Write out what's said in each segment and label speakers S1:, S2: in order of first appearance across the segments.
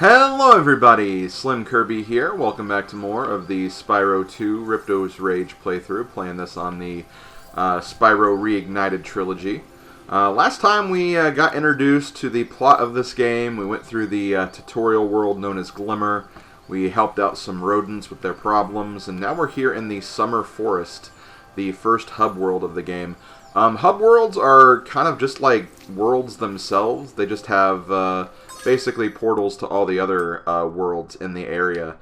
S1: Hello everybody, SlimKirby here. Welcome back to more of the Spyro 2 Ripto's Rage playthrough, playing this on the Spyro Reignited trilogy. Last time we got introduced to the plot of this game, we went through the tutorial world known as Glimmer. We helped out some rodents with their problems, and now we're here in the Summer Forest, the first hub world of the game. Hub worlds are kind of just like worlds themselves. They just have basically portals to all the other worlds in the area.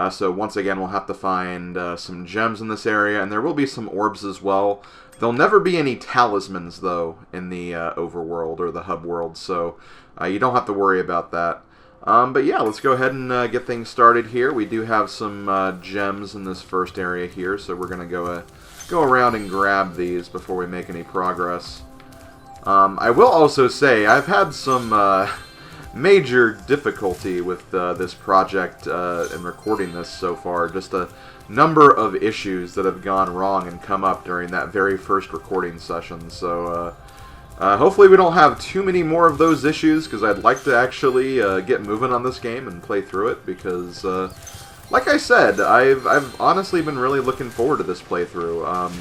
S1: So once again, we'll have to find some gems in this area, and there will be some orbs as well. There'll never be any talismans, though, in the overworld or the hub world, so you don't have to worry about that. But yeah, let's go ahead and get things started here. We do have some gems in this first area here, so we're going to go around and grab these before we make any progress. I will also say, I've had some major difficulty with this project and recording this so far. Just a number of issues that have gone wrong and come up during that very first recording session. So hopefully we don't have too many more of those issues, because I'd like to actually get moving on this game and play through it, because like I said, I've honestly been really looking forward to this playthrough.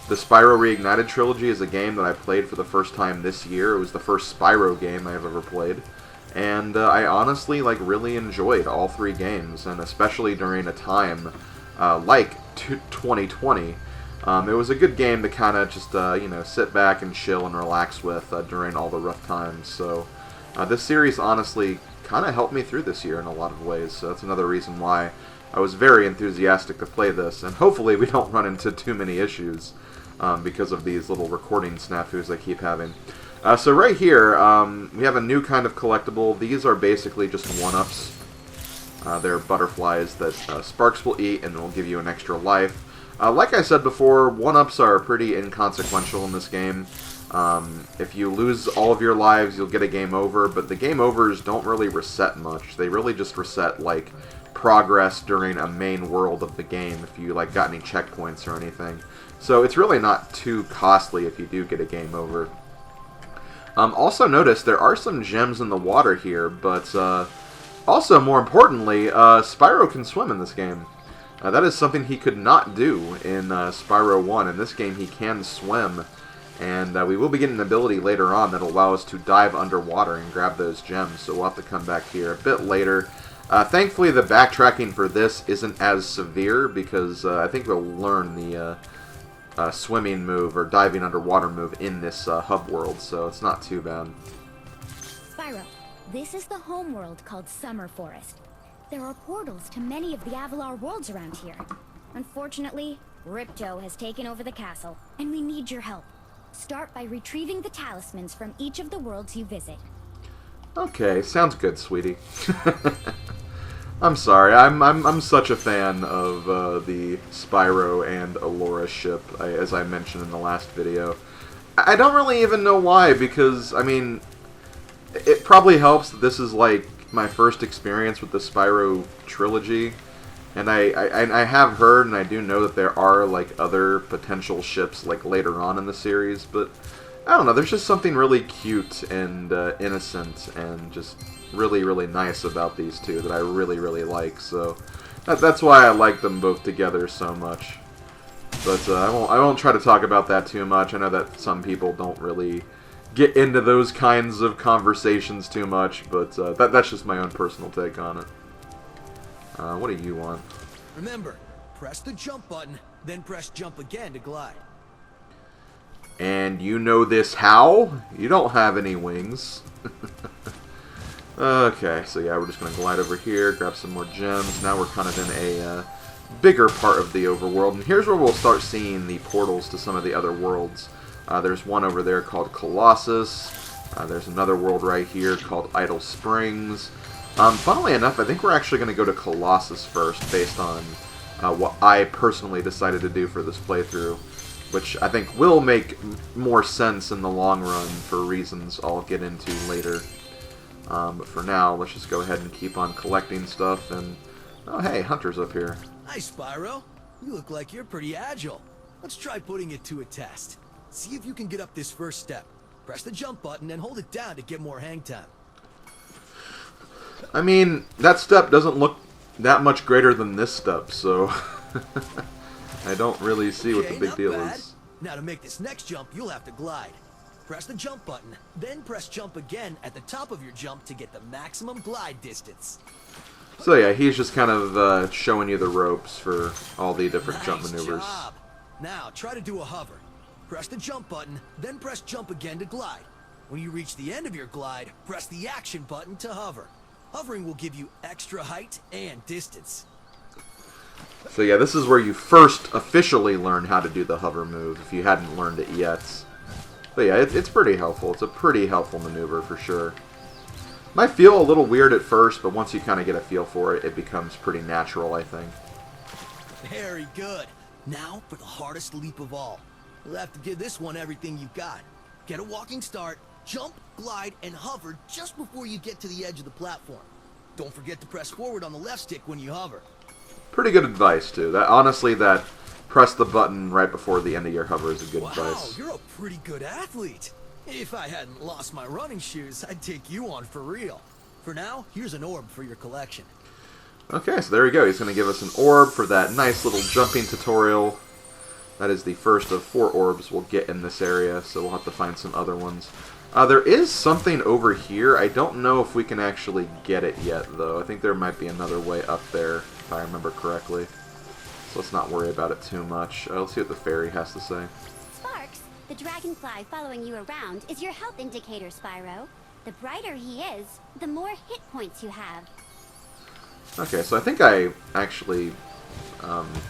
S1: The Spyro Reignited trilogy is a game that I played for the first time this year. It was the first Spyro game I've ever played. And I honestly really enjoyed all three games, and especially during a time like 2020. It was a good game to kind of just sit back and chill and relax with during all the rough times. So this series honestly kind of helped me through this year in a lot of ways. So that's another reason why I was very enthusiastic to play this, and hopefully we don't run into too many issues because of these little recording snafus I keep having. So right here, we have a new kind of collectible. These are basically just one-ups. They're butterflies that Sparks will eat and will give you an extra life. Like I said before, one-ups are pretty inconsequential in this game. If you lose all of your lives, you'll get a game over, but the game overs don't really reset much. They really just reset, like, progress during a main world of the game, if you, got any checkpoints or anything. So it's really not too costly if you do get a game over. Also notice there are some gems in the water here, but also, more importantly, Spyro can swim in this game. That is something he could not do in Spyro 1. In this game, he can swim, and we will be getting an ability later on that will allow us to dive underwater and grab those gems, so we'll have to come back here a bit later. Thankfully, the backtracking for this isn't as severe, because I think we'll learn the swimming move or diving underwater move in this hub world, so it's not too bad.
S2: Spyro, this is the homeworld called Summer Forest. There are portals to many of the Avalar worlds around here. Unfortunately, Ripto has taken over the castle, and we need your help. Start by retrieving the talismans from each of the worlds you visit.
S1: Okay, sounds good, sweetie. I'm sorry, I'm such a fan of the Spyro and Elora ship, as I mentioned in the last video. I don't really even know why, because, I mean, it probably helps that this is, my first experience with the Spyro trilogy, and I have heard, and I do know that there are, other potential ships, later on in the series, but I don't know, there's just something really cute and innocent and just really, really nice about these two that I really, really like. So that's why I like them both together so much. But I won't try to talk about that too much. I know that some people don't really get into those kinds of conversations too much, but that's just my own personal take on it. What do you want?
S3: Remember, press the jump button, then press jump again to glide.
S1: And you know this how? You don't have any wings. Okay, so yeah, we're just going to glide over here, grab some more gems. Now we're kind of in a bigger part of the overworld. And here's where we'll start seeing the portals to some of the other worlds. There's one over there called Colossus. There's another world right here called Idle Springs. Funnily enough, I think we're actually going to go to Colossus first, based on what I personally decided to do for this playthrough, which I think will make more sense in the long run for reasons I'll get into later. But for now, let's just go ahead and keep on collecting stuff, and oh hey, Hunter's up here.
S3: Hi Spyro, you look like you're pretty agile. Let's try putting it to a test. See if you can get up this first step. Press the jump button and hold it down to get more hang time.
S1: I mean, that step doesn't look that much greater than this step, so I don't really see what the big deal is.
S3: Now to make this next jump, you'll have to glide. Press the jump button, then press jump again at the top of your jump to get the maximum glide distance.
S1: So yeah, he's just kind of showing you the ropes for all the different jump maneuvers.
S3: Job. Now try to do a hover. Press the jump button, then press jump again to glide. When you reach the end of your glide, press the action button to hover. Hovering will give you extra height and distance.
S1: So yeah, this is where you first officially learn how to do the hover move, if you hadn't learned it yet. But yeah, it's pretty helpful. It's a pretty helpful maneuver for sure. Might feel a little weird at first, but once you kind of get a feel for it, it becomes pretty natural, I think.
S3: Very good. Now for the hardest leap of all. You'll have to give this one everything you've got. Get a walking start, jump, glide, and hover just before you get to the edge of the platform. Don't forget to press forward on the left stick when you hover.
S1: Pretty good advice, too. Honestly, that press the button right before the end of your hover is a good advice.
S3: Wow, you're a pretty good athlete. If I hadn't lost my running shoes, I'd take you on for real. For now, here's an orb for your collection.
S1: Okay, so there we go. He's going to give us an orb for that nice little jumping tutorial. That is the first of 4 orbs we'll get in this area, so we'll have to find some other ones. There is something over here. I don't know if we can actually get it yet, though. I think there might be another way up there, if I remember correctly. So let's not worry about it too much. Let's see what the fairy has to say.
S4: Sparks, the dragonfly following you around, is your health indicator, Spyro. The brighter he is, the more hit points you have.
S1: Okay, so I think I actually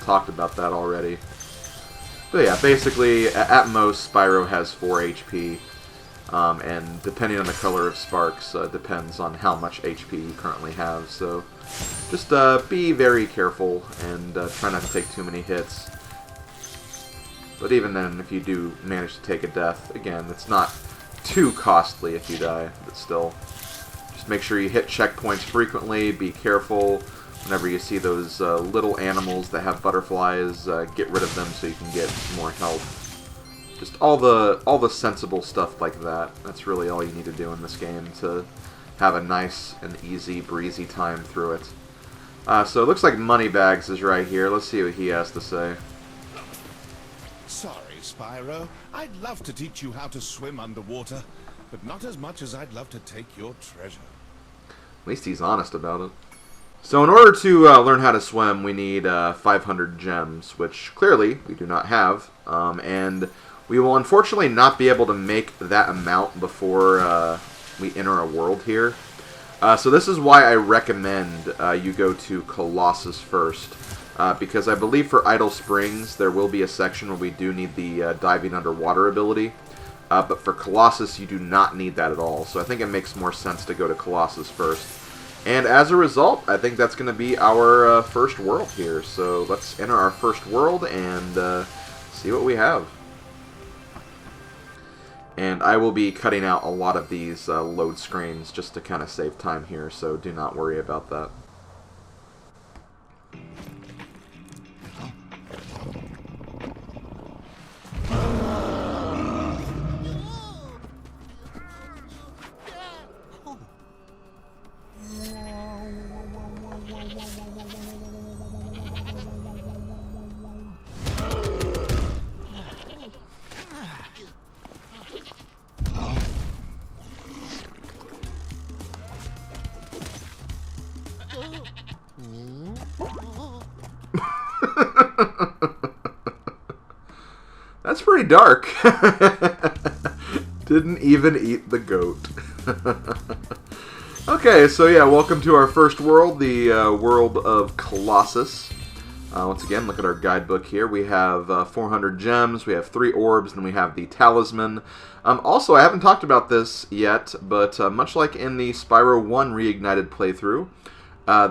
S1: talked about that already. But yeah, basically, at most, Spyro has 4 HP. And depending on the color of Sparks, depends on how much HP you currently have. So just be very careful and try not to take too many hits. But even then, if you do manage to take a death, again, it's not too costly if you die, but still. Just make sure you hit checkpoints frequently, be careful. Whenever you see those little animals that have butterflies, get rid of them so you can get more health. Just all the sensible stuff like that. That's really all you need to do in this game to have a nice and easy, breezy time through it. So it looks like Moneybags is right here. Let's see what he has to say.
S5: Sorry, Spyro. I'd love to teach you how to swim underwater, but not as much as I'd love to take your treasure.
S1: At least he's honest about it. So in order to learn how to swim, we need 500 gems, which clearly we do not have. And we will unfortunately not be able to make that amount before we enter a world here. So this is why I recommend you go to Colossus first. Because I believe for Idle Springs, there will be a section where we do need the diving underwater ability. But for Colossus, you do not need that at all. So I think it makes more sense to go to Colossus first. And as a result, I think that's going to be our first world here. So let's enter our first world and see what we have. And I will be cutting out a lot of these load screens just to kind of save time here, so do not worry about that. That's pretty dark. Didn't even eat the goat. Okay, so yeah, welcome to our first world, the world of Colossus. Once again, look at our guidebook here. We have 400 gems, we have 3 orbs, and we have the talisman. Also, I haven't talked about this yet, but much like in the Spyro 1 Reignited playthrough,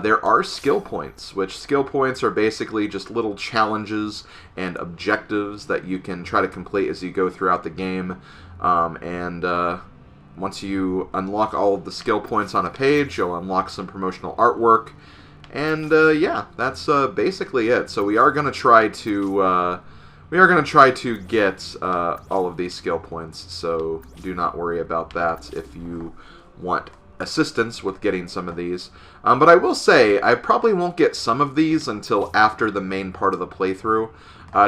S1: there are skill points, which skill points are basically just little challenges and objectives that you can try to complete as you go throughout the game. Once you unlock all of the skill points on a page, you'll unlock some promotional artwork. And yeah, that's basically it. So we are going to try to get all of these skill points. So do not worry about that if you want assistance with getting some of these. But I will say, I probably won't get some of these until after the main part of the playthrough,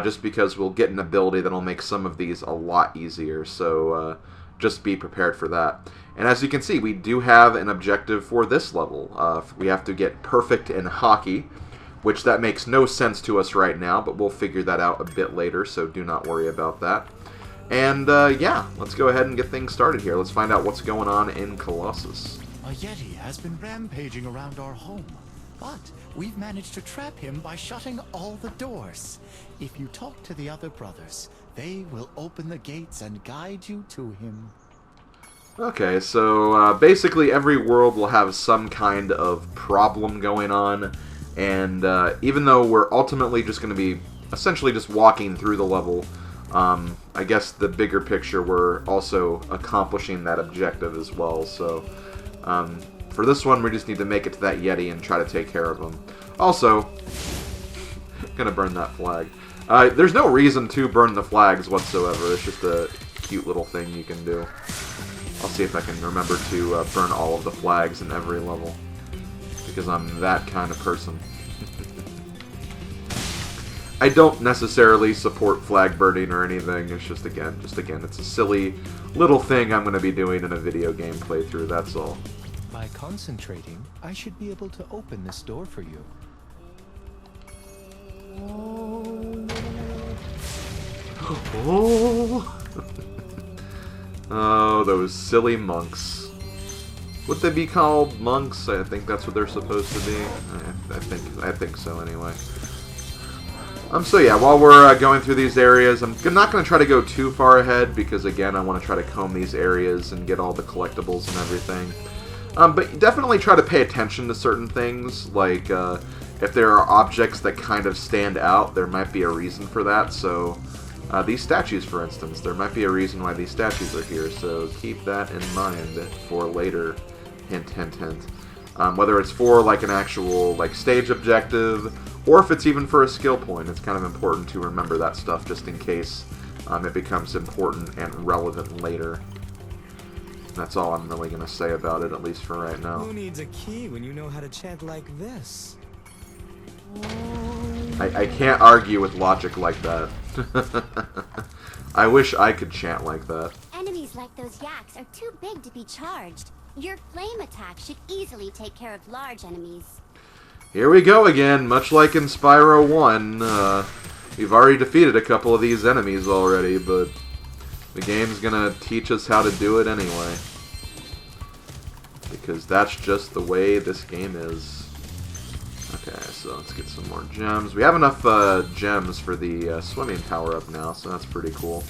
S1: just because we'll get an ability that'll make some of these a lot easier, so just be prepared for that. And as you can see, we do have an objective for this level. We have to get perfect in hockey, which that makes no sense to us right now, but we'll figure that out a bit later, so do not worry about that. And yeah, let's go ahead and get things started here. Let's find out what's going on in Colossus.
S6: A Yeti has been rampaging around our home, but we've managed to trap him by shutting all the doors. If you talk to the other brothers, they will open the gates and guide you to him.
S1: Okay, so basically every world will have some kind of problem going on, and even though we're ultimately just going to be essentially just walking through the level, I guess the bigger picture, we're also accomplishing that objective as well, so for this one we just need to make it to that Yeti and try to take care of him. Also, gonna burn that flag. There's no reason to burn the flags whatsoever, it's just a cute little thing you can do. I'll see if I can remember to burn all of the flags in every level, because I'm that kind of person. I don't necessarily support flag burning or anything, it's just again, it's a silly little thing I'm going to be doing in a video game playthrough, that's all.
S6: By concentrating, I should be able to open this door for you.
S1: Oh! Oh, those silly monks. Would they be called monks? I think that's what they're supposed to be. I think so anyway. So yeah, while we're going through these areas, I'm not going to try to go too far ahead because again, I want to try to comb these areas and get all the collectibles and everything. But definitely try to pay attention to certain things, like if there are objects that kind of stand out, there might be a reason for that. So these statues, for instance, there might be a reason why these statues are here, so keep that in mind for later. Hint, hint, hint. Whether it's for like an actual like stage objective, or if it's even for a skill point, it's kind of important to remember that stuff just in case it becomes important and relevant later. That's all I'm really going to say about it, at least for right now.
S7: Who needs a key when you know how to chant like this?
S1: I can't argue with logic like that. I wish I could chant like that.
S4: Enemies like those yaks are too big to be charged. Your flame attack should easily take care of large enemies.
S1: Here we go again, much like in Spyro 1. We've already defeated a couple of these enemies already, but the game's gonna teach us how to do it anyway. Because that's just the way this game is. Okay, so let's get some more gems. We have enough gems for the swimming power-up now, so that's pretty cool.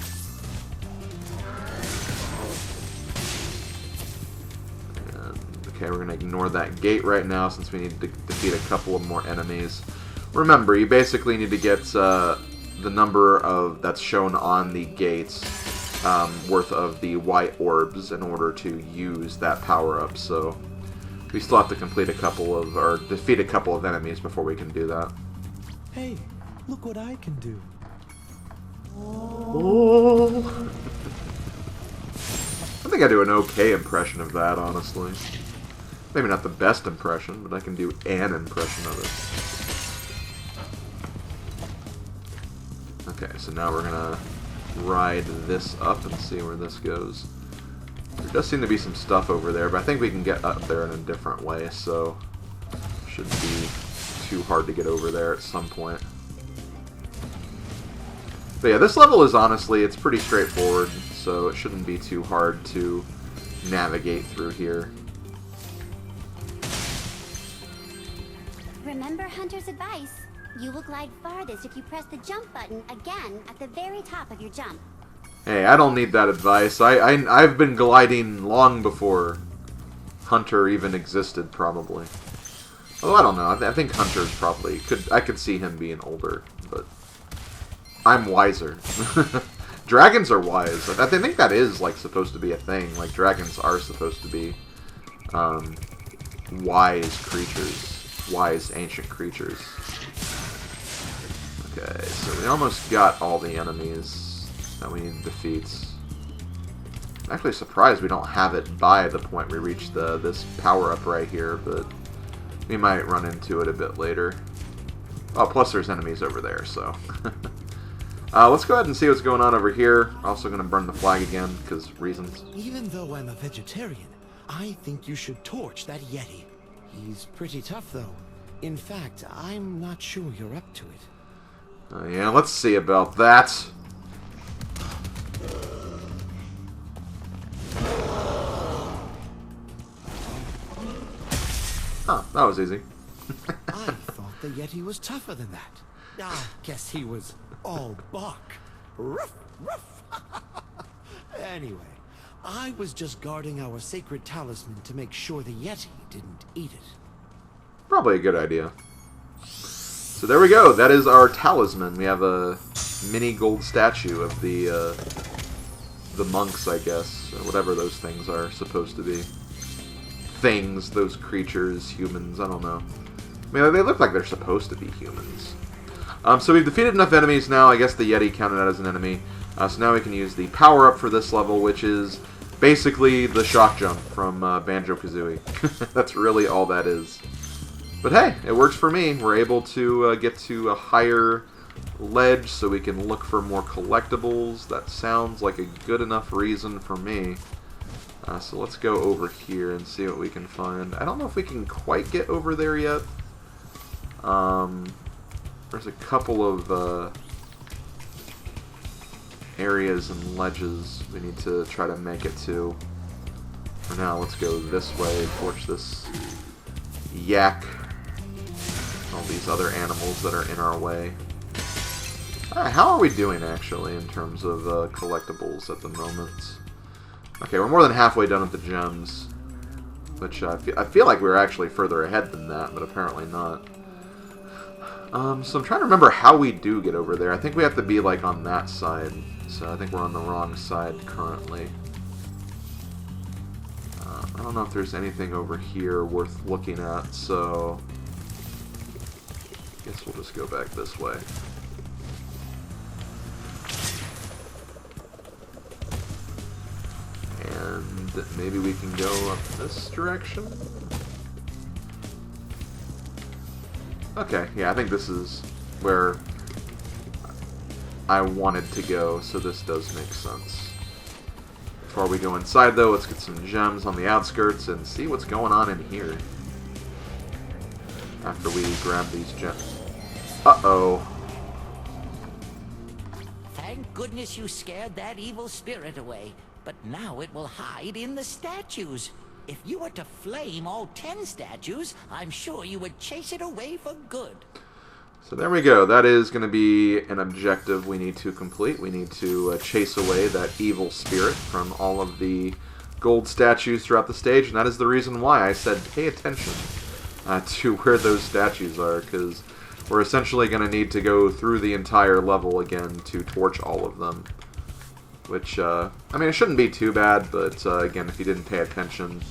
S1: Okay, we're going to ignore that gate right now since we need to defeat a couple of more enemies. Remember, you basically need to get the number of that's shown on the gates worth of the white orbs in order to use that power-up. So we still have to complete a couple of, or defeat a couple of enemies before we can do that.
S7: Hey, look what I can do.
S1: Oh. I think I do an okay impression of that, honestly. Maybe not the best impression, but I can do an impression of it. Okay, so now we're gonna ride this up and see where this goes. There does seem to be some stuff over there, but I think we can get up there in a different way, so shouldn't be too hard to get over there at some point. But yeah, this level is honestly, it's pretty straightforward, so it shouldn't be too hard to navigate through here.
S4: Remember Hunter's advice. You will glide farthest if you press the jump button again at the very top of your jump.
S1: Hey, I don't need that advice. I've been gliding long before Hunter even existed, probably. Although I don't know. I think Hunter's probably I could see him being older, but I'm wiser. Dragons are wise. I think that is like supposed to be a thing. Like dragons are supposed to be wise creatures. Wise ancient creatures. Okay, so we almost got all the enemies that we need to defeat. I'm actually surprised we don't have it by the point we reach this power-up right here, but we might run into it a bit later. Oh, plus there's enemies over there, so... let's go ahead and see what's going on over here. Also going to burn the flag again, because reasons.
S3: Even though I'm a vegetarian, I think you should torch that Yeti. He's pretty tough, though. In fact, I'm not sure you're up to it.
S1: Yeah, let's see about that. Oh, that was easy.
S3: I thought the Yeti was tougher than that. I guess he was all bark. Ruff, ruff. Anyway, I was just guarding our sacred talisman to make sure the Yeti didn't eat it.
S1: Probably a good idea. So there we go. That is our talisman. We have a mini gold statue of the monks, I guess, or whatever those things are supposed to be. Things, those creatures, humans, I don't know. I mean, they look like they're supposed to be humans. So we've defeated enough enemies now. I guess the Yeti counted out as an enemy. So now we can use the power-up for this level, which is basically the shock jump from Banjo-Kazooie. That's really all that is. But hey, it works for me. We're able to get to a higher ledge so we can look for more collectibles. That sounds like a good enough reason for me. So let's go over here and see what we can find. I don't know if we can quite get over there yet. There's a couple of areas and ledges we need to try to make it to. For now, let's go this way, torch this yak, all these other animals that are in our way. How are we doing, actually, in terms of collectibles at the moment? Okay, we're more than halfway done with the gems, which I feel like we were actually further ahead than that, but apparently not. So I'm trying to remember how we do get over there. I think we have to be, like, on that side, so I think we're on the wrong side currently. I don't know if there's anything over here worth looking at, so I guess we'll just go back this way. And maybe we can go up this direction? Okay, yeah, I think this is where I wanted to go, so this does make sense. Before we go inside, though, let's get some gems on the outskirts and see what's going on in here. After we grab these gems. Uh-oh.
S8: Thank goodness you scared that evil spirit away. But now it will hide in the statues. If you were to flame all 10 statues, I'm sure you would chase it away for good.
S1: So there we go. That is going to be an objective we need to complete. We need to chase away that evil spirit from all of the gold statues throughout the stage. And that is the reason why I said pay attention to where those statues are, because we're essentially going to need to go through the entire level again to torch all of them. Which, I mean, it shouldn't be too bad, but again, if you didn't pay attention,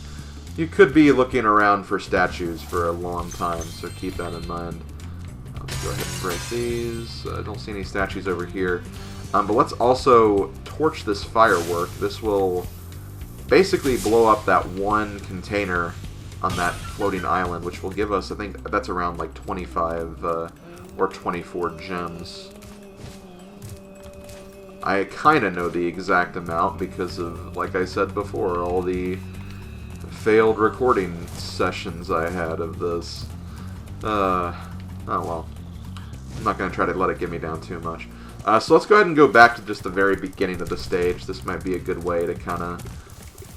S1: you could be looking around for statues for a long time, so keep that in mind. Let's go ahead and break these. I don't see any statues over here. But let's also torch this firework. This will basically blow up that one container on that floating island, which will give us, I think, that's around like 25 or 24 gems. I kind of know the exact amount because of, like I said before, all the failed recording sessions I had of this. Oh well. I'm not going to try to let it get me down too much. So let's go ahead and go back to just the very beginning of the stage. This might be a good way to kind of,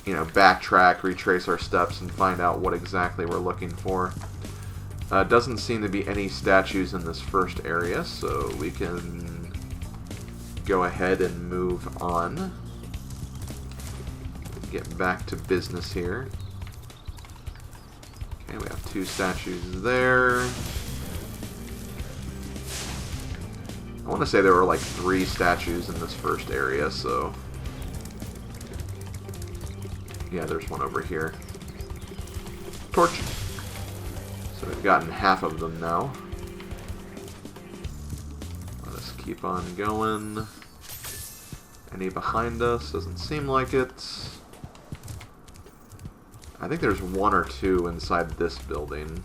S1: you know, backtrack, retrace our steps, and find out what exactly we're looking for. Doesn't seem to be any statues in this first area, so we can go ahead and move on. Get back to business here. Okay, we have 2 statues there. I want to say there were like 3 statues in this first area, so... yeah, there's one over here. Torch! So we've gotten half of them now. Let us keep on going. Any behind us? Doesn't seem like it. I think there's one or two inside this building.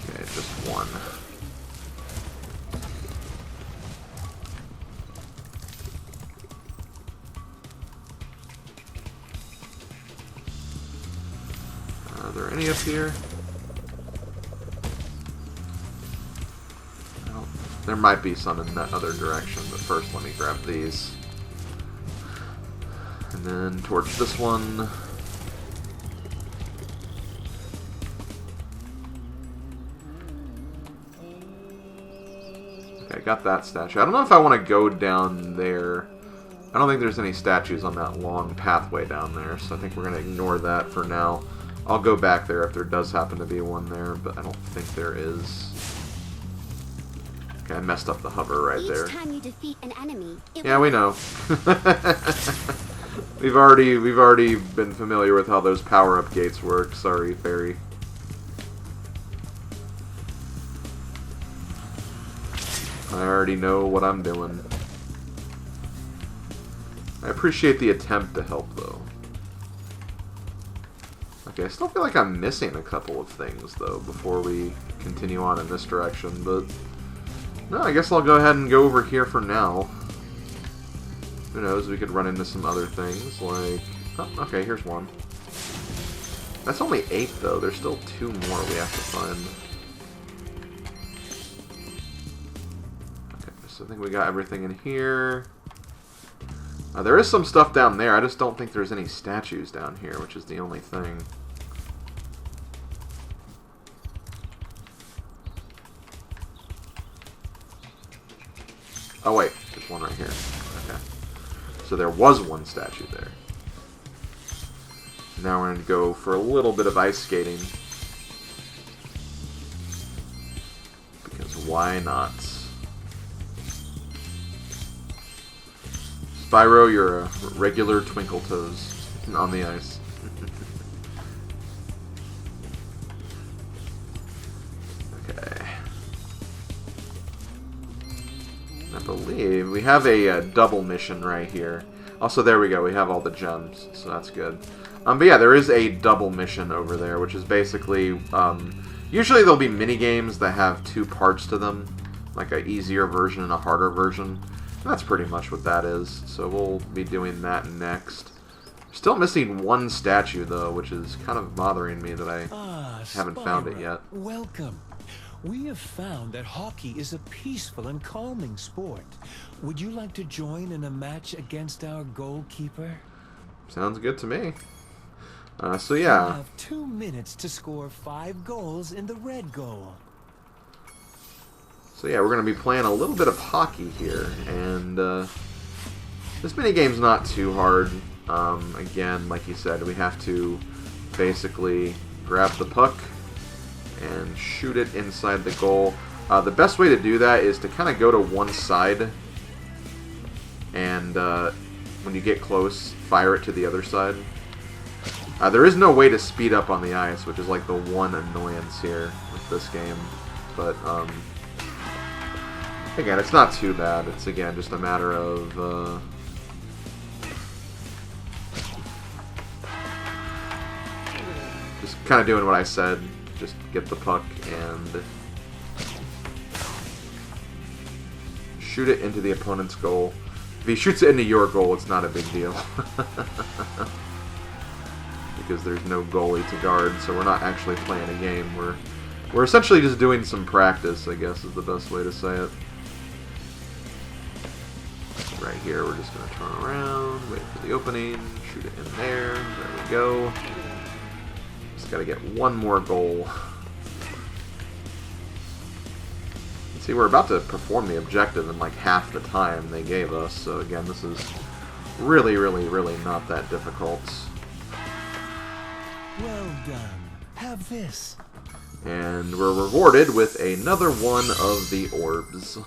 S1: Okay, just one. Are there any up here? Well, there might be some in that other direction, but first let me grab these. And then torch this one. Okay, I got that statue. I don't know if I want to go down there. I don't think there's any statues on that long pathway down there, so I think we're going to ignore that for now. I'll go back there if there does happen to be one there, but I don't think there is. Okay, I messed up the hover right there.
S4: Each time you defeat an enemy,
S1: yeah, we know. We've already been familiar with how those power-up gates work. Sorry, fairy. I already know what I'm doing. I appreciate the attempt to help, though. Okay, I still feel like I'm missing a couple of things, though, before we continue on in this direction, but... No, I guess I'll go ahead and go over here for now. Who knows, we could run into some other things, like... Oh, okay, here's one. That's only 8, though. There's still 2 more we have to find. Okay, so I think we got everything in here. There is some stuff down there. I just don't think there's any statues down here, which is the only thing. Oh wait, there's one right here. Okay. So there was one statue there. Now we're going to go for a little bit of ice skating. Because why not? Spyro, you're a regular Twinkle Toes on the ice. Okay. I believe we have a double mission right here. Also, there we go. We have all the gems, so that's good. But yeah, there is a double mission over there, which is basically... usually there'll be mini-games that have 2 parts to them, like an easier version and a harder version. And that's pretty much what that is, so we'll be doing that next. Still missing one statue, though, which is kind of bothering me that I haven't found it yet.
S9: Welcome. We have found that hockey is a peaceful and calming sport. Would you like to join in a match against our goalkeeper?
S1: Sounds good to me. So yeah.
S9: You have 2 minutes to score 5 goals in the red goal.
S1: So yeah, we're going to be playing a little bit of hockey here, and this minigame's not too hard. Again, like you said, we have to basically grab the puck and shoot it inside the goal. The best way to do that is to kind of go to one side, and when you get close, fire it to the other side. There is no way to speed up on the ice, which is like the one annoyance here with this game. But, again, it's not too bad. It's, again, just a matter of, just kind of doing what I said. Just get the puck and shoot it into the opponent's goal. If he shoots it into your goal, it's not a big deal. Because there's no goalie to guard, so we're not actually playing a game. We're essentially just doing some practice, I guess is the best way to say it. Right here, we're just going to turn around, wait for the opening, shoot it in there. There we go. Just got to get one more goal. See, we're about to perform the objective in like half the time they gave us, so again, this is really, really, really not that difficult.
S9: Well done. Have this.
S1: And we're rewarded with another one of the orbs.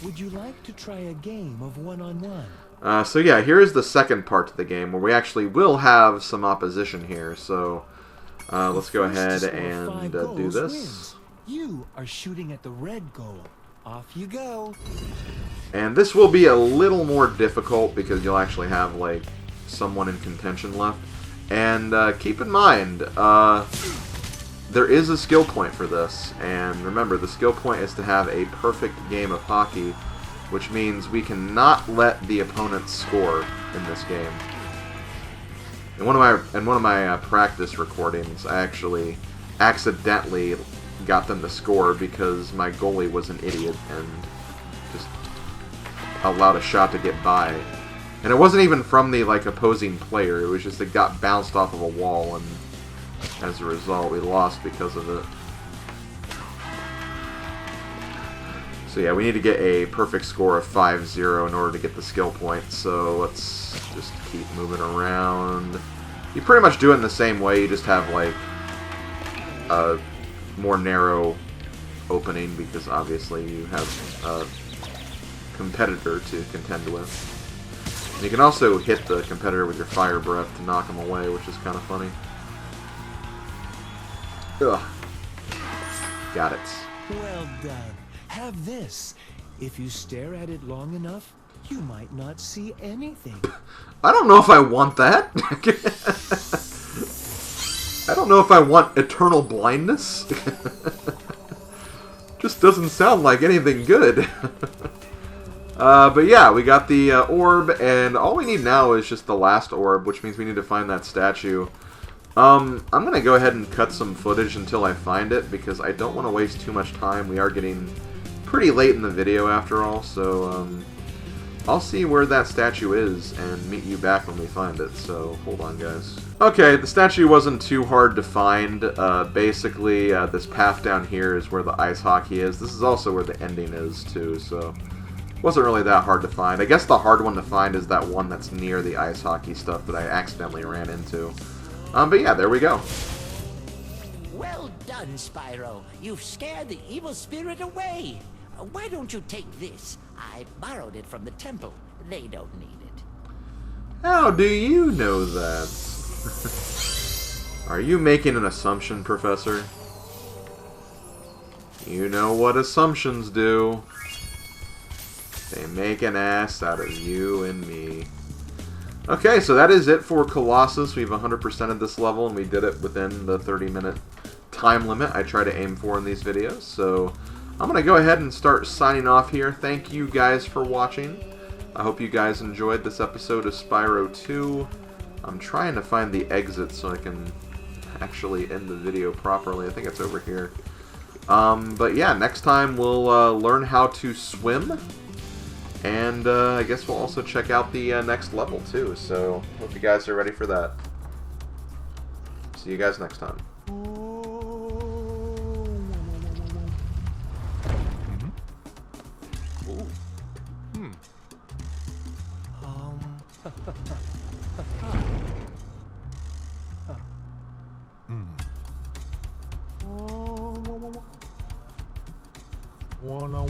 S9: Would you like to try a game of one-on-one?
S1: So yeah, here is the second part of the game where we actually will have some opposition here. So let's go ahead and do this.
S9: You are shooting at the red goal. Off you go.
S1: And this will be a little more difficult because you'll actually have, like, someone in contention left. And keep in mind, there is a skill point for this. And remember, the skill point is to have a perfect game of hockey, which means we cannot let the opponent score in this game. In one of my practice recordings, I actually accidentally got them to score because my goalie was an idiot and just allowed a shot to get by. And it wasn't even from the opposing player, it was just it got bounced off of a wall, and as a result we lost because of it. So yeah, we need to get a perfect score of 5-0 in order to get the skill point, so let's just keep moving around. You pretty much do it in the same way, you just have a more narrow opening because obviously you have a competitor to contend with. And you can also hit the competitor with your fire breath to knock him away, which is kind of funny. Ugh. Got it.
S9: Well done. Have this. If you stare at it long enough, you might not see anything.
S1: I don't know if I want that. I don't know if I want eternal blindness. Just doesn't sound like anything good. But yeah, we got the orb, and all we need now is just the last orb, which means we need to find that statue. I'm going to go ahead and cut some footage until I find it, because I don't want to waste too much time. We are getting pretty late in the video after all, so I'll see where that statue is and meet you back when we find it, so hold on guys. Okay, the statue wasn't too hard to find. Basically, this path down here is where the ice hockey is. This is also where the ending is too, so it wasn't really that hard to find. I guess the hard one to find is that one that's near the ice hockey stuff that I accidentally ran into. But yeah, there we go.
S8: Well done, Spyro. You've scared the evil spirit away. Why don't you take this? I borrowed it from the temple. They don't need it.
S1: How do you know that? Are you making an assumption, Professor? You know what assumptions do. They make an ass out of you and me. Okay, so that is it for Colossus. We've 100%ed this level, and we did it within the 30-minute time limit I try to aim for in these videos. So I'm going to go ahead and start signing off here. Thank you guys for watching. I hope you guys enjoyed this episode of Spyro 2. I'm trying to find the exit so I can actually end the video properly. I think it's over here. But yeah, next time we'll learn how to swim. And I guess we'll also check out the next level too. So hope you guys are ready for that. See you guys next time.
S5: Wanna